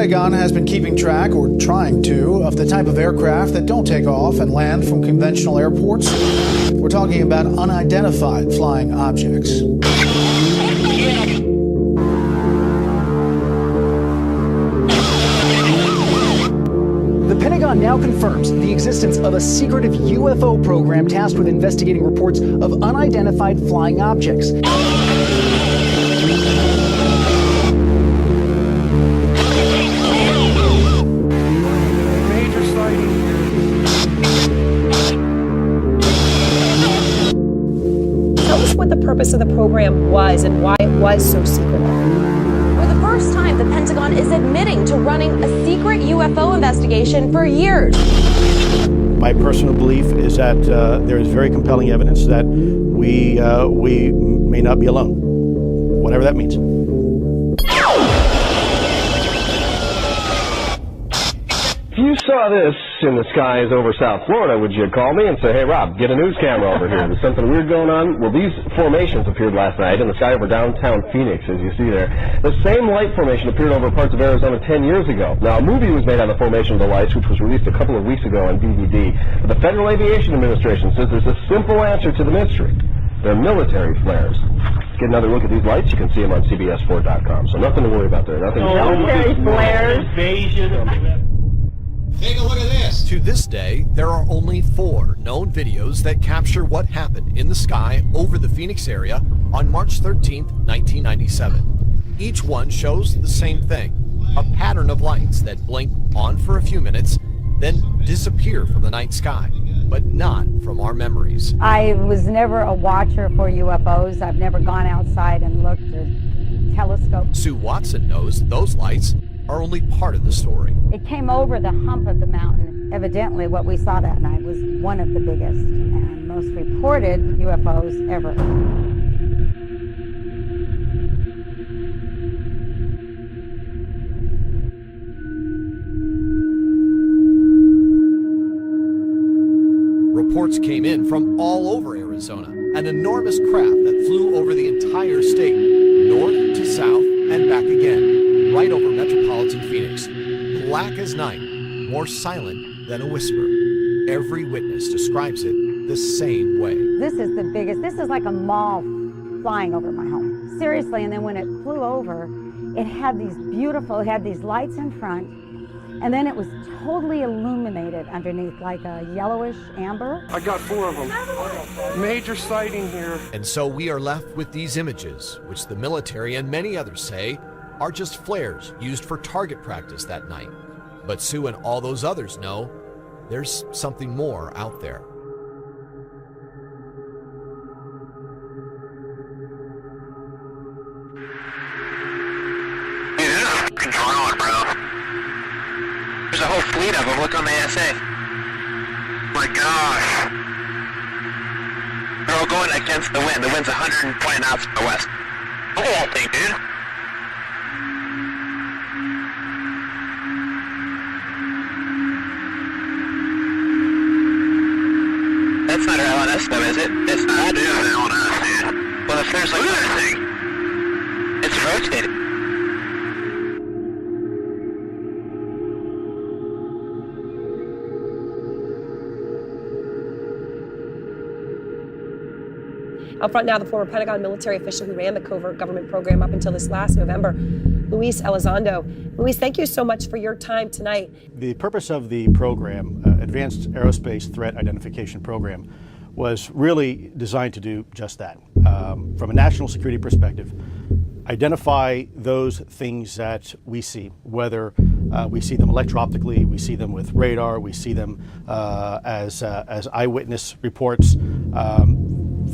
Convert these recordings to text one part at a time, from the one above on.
Pentagon has been keeping track, or trying to, of the type of aircraft that don't take off and land from conventional airports. We're talking about unidentified flying objects. The Pentagon now confirms the existence of a secretive UFO program tasked with investigating reports of unidentified flying objects. Tell us what the purpose of the program was and why it was so secretive. For the first time, the Pentagon is admitting to running a secret UFO investigation for years. My personal belief is that there is very compelling evidence that we may not be alone, whatever that means. If you saw this in the skies over South Florida, would you call me and say, hey, Rob, get a news camera over here? There's something weird going on? Well, these formations appeared last night in the sky over downtown Phoenix, as you see there. The same light formation appeared over parts of Arizona 10 years ago. Now, a movie was made on the formation of the lights, which was released a couple of weeks ago on DVD. But the Federal Aviation Administration says there's a simple answer to the mystery. They're military flares. Get another look at these lights. You can see them on CBS4.com. So nothing to worry about there. Nothing. Military flares. Invasion. Take a look at this. To this day, there are only 4 known videos that capture what happened in the sky over the Phoenix area on March 13th, 1997. Each one shows the same thing, a pattern of lights that blink on for a few minutes, then disappear from the night sky, but not from our memories. I was never a watcher for UFOs. I've never gone outside and looked at telescopes. Sue Watson knows those lights are only part of the story. It came over the hump of the mountain. Evidently, what we saw that night was one of the biggest and most reported UFOs ever. Reports came in from all over Arizona, an enormous craft that flew over the entire state, north to south and back again, right over metropolitan Phoenix. Black as night, more silent than a whisper. Every witness describes it the same way. This is the biggest. This is like a mall flying over my home. Seriously, and then when it flew over, it had these lights in front, and then it was totally illuminated underneath, like a yellowish amber. I got 4 of them. Major sighting here. And so we are left with these images, which the military and many others say are just flares used for target practice that night. But Sue and all those others know there's something more out there. Dude, this is fucking drone, bro. There's a whole fleet of them. Look on the ASA. My gosh. They're all going against the wind. The wind's 120 knots to the west. Look at that thing, dude. That's not our LNS though, is it? It's not. That is an LNS, dude. Well, if there's like another thing, it's rotating. Out front now, the former Pentagon military official who ran the covert government program up until this last November, Luis Elizondo. Luis, thank you so much for your time tonight. The purpose of the program, Advanced Aerospace Threat Identification Program, was really designed to do just that. From a national security perspective, identify those things that we see, whether we see them electro-optically, we see them with radar, we see them as eyewitness reports,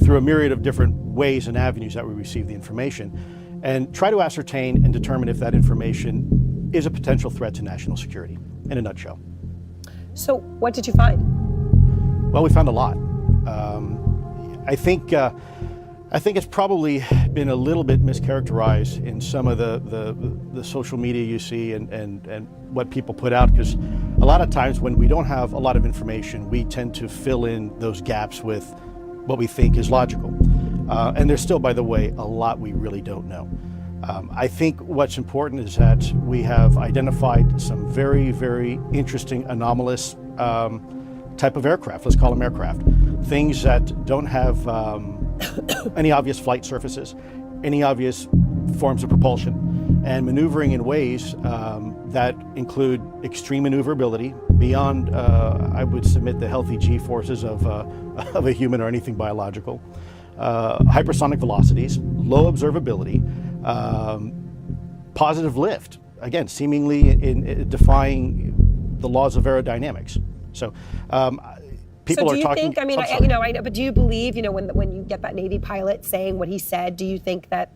through a myriad of different ways and avenues that we receive the information, and try to ascertain and determine if that information is a potential threat to national security, in a nutshell. So what did you find? Well, we found a lot. I think it's probably been a little bit mischaracterized in some of the social media you see and what people put out, because a lot of times when we don't have a lot of information, we tend to fill in those gaps with what we think is logical. And there's still, by the way, a lot we really don't know. I think what's important is that we have identified some very, very interesting anomalous type of aircraft. Let's call them aircraft. Things that don't have any obvious flight surfaces, any obvious forms of propulsion, and maneuvering in ways that include extreme maneuverability beyond, I would submit, the healthy G-forces of a human or anything biological, hypersonic velocities, low observability, positive lift, again, seemingly in defying the laws of aerodynamics. So people are talking. Think, I mean, I know, but do you believe, when you get that Navy pilot saying what he said, do you think that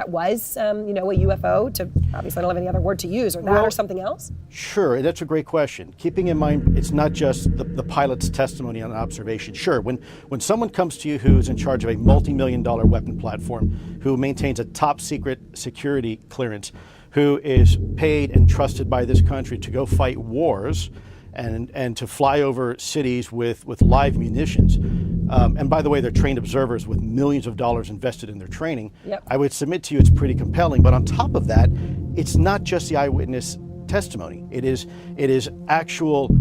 was, a UFO? To obviously, I don't have any other word to use, or that, or something else? Sure, that's a great question. Keeping in mind, it's not just the pilot's testimony on observation. Sure, when someone comes to you who's in charge of a multi-million-dollar weapon platform, who maintains a top-secret security clearance, who is paid and trusted by this country to go fight wars, and to fly over cities with live munitions. And by the way, they're trained observers with millions of dollars invested in their training. Yep. I would submit to you it's pretty compelling. But on top of that, it's not just the eyewitness testimony. It is actual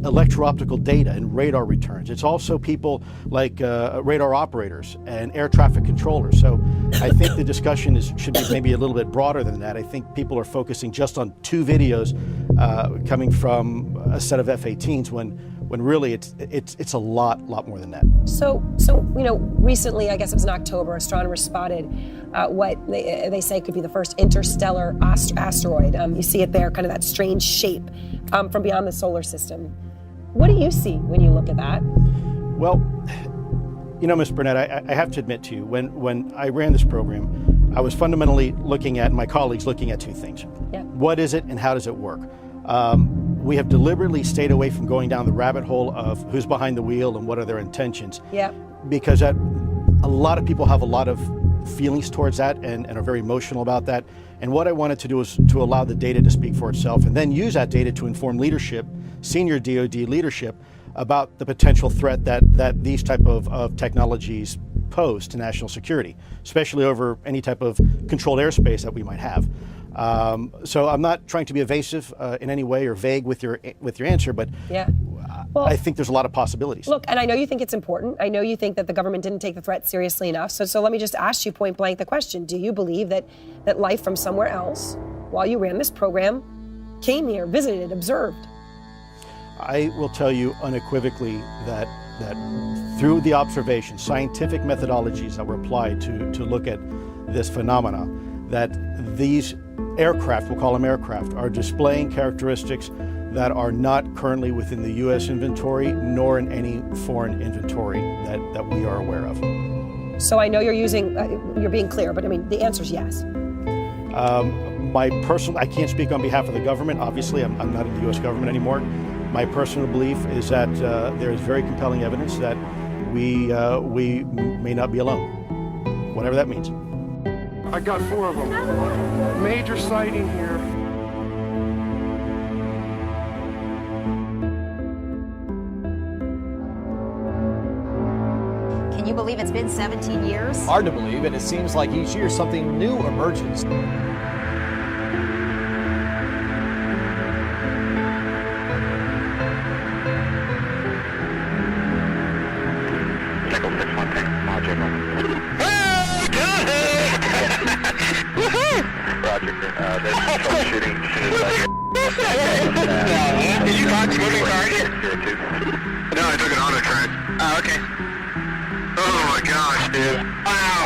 electro-optical data and radar returns. It's also people like radar operators and air traffic controllers. So I think the discussion should be maybe a little bit broader than that. I think people are focusing just on 2 videos coming from a set of F-18s when really it's a lot more than that. So recently, I guess it was in October, astronomers spotted what they say could be the first interstellar asteroid. You see it there, kind of that strange shape from beyond the solar system. What do you see when you look at that? Well, Ms. Burnett, I have to admit to you, when I ran this program, I was fundamentally looking at, my colleagues looking at 2 things. Yeah. What is it and how does it work? We have deliberately stayed away from going down the rabbit hole of who's behind the wheel and what are their intentions. Yeah. Because a lot of people have a lot of feelings towards that and are very emotional about that. And what I wanted to do was to allow the data to speak for itself and then use that data to inform leadership, senior DoD leadership, about the potential threat that these type of technologies pose to national security, especially over any type of controlled airspace that we might have. So I'm not trying to be evasive in any way or vague with your answer, but yeah. Well, I think there's a lot of possibilities. Look, and I know you think it's important. I know you think that the government didn't take the threat seriously enough. So let me just ask you point blank the question. Do you believe that life from somewhere else, while you ran this program, came here, visited, observed? I will tell you unequivocally that through the observation, scientific methodologies that were applied to look at this phenomena, that these aircraft, we'll call them aircraft, are displaying characteristics that are not currently within the U.S. inventory nor in any foreign inventory that we are aware of. So I know you're being clear, but I mean, the answer is yes. I can't speak on behalf of the government. Obviously, I'm not in the U.S. government anymore. My personal belief is that there is very compelling evidence that we may not be alone, whatever that means. I got 4 of them. Major sighting here. Can you believe it's been 17 years? Hard to believe, and it seems like each year something new emerges. Roger. There's troubleshooting. Did you clock the moving target? No, I took an auto track. Oh, okay. Oh my gosh, dude. Wow.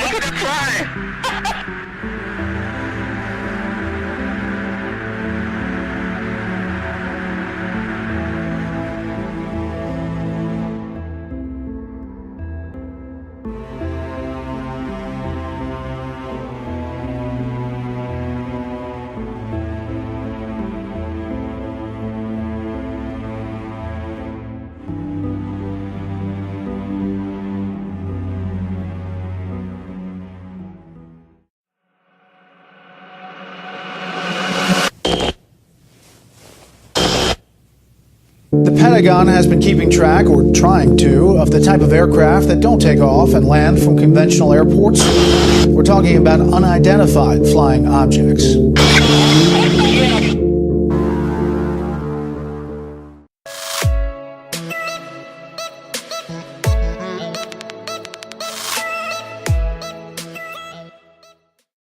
Look at the fly. The Pentagon has been keeping track, or trying to, of the type of aircraft that don't take off and land from conventional airports. We're talking about unidentified flying objects.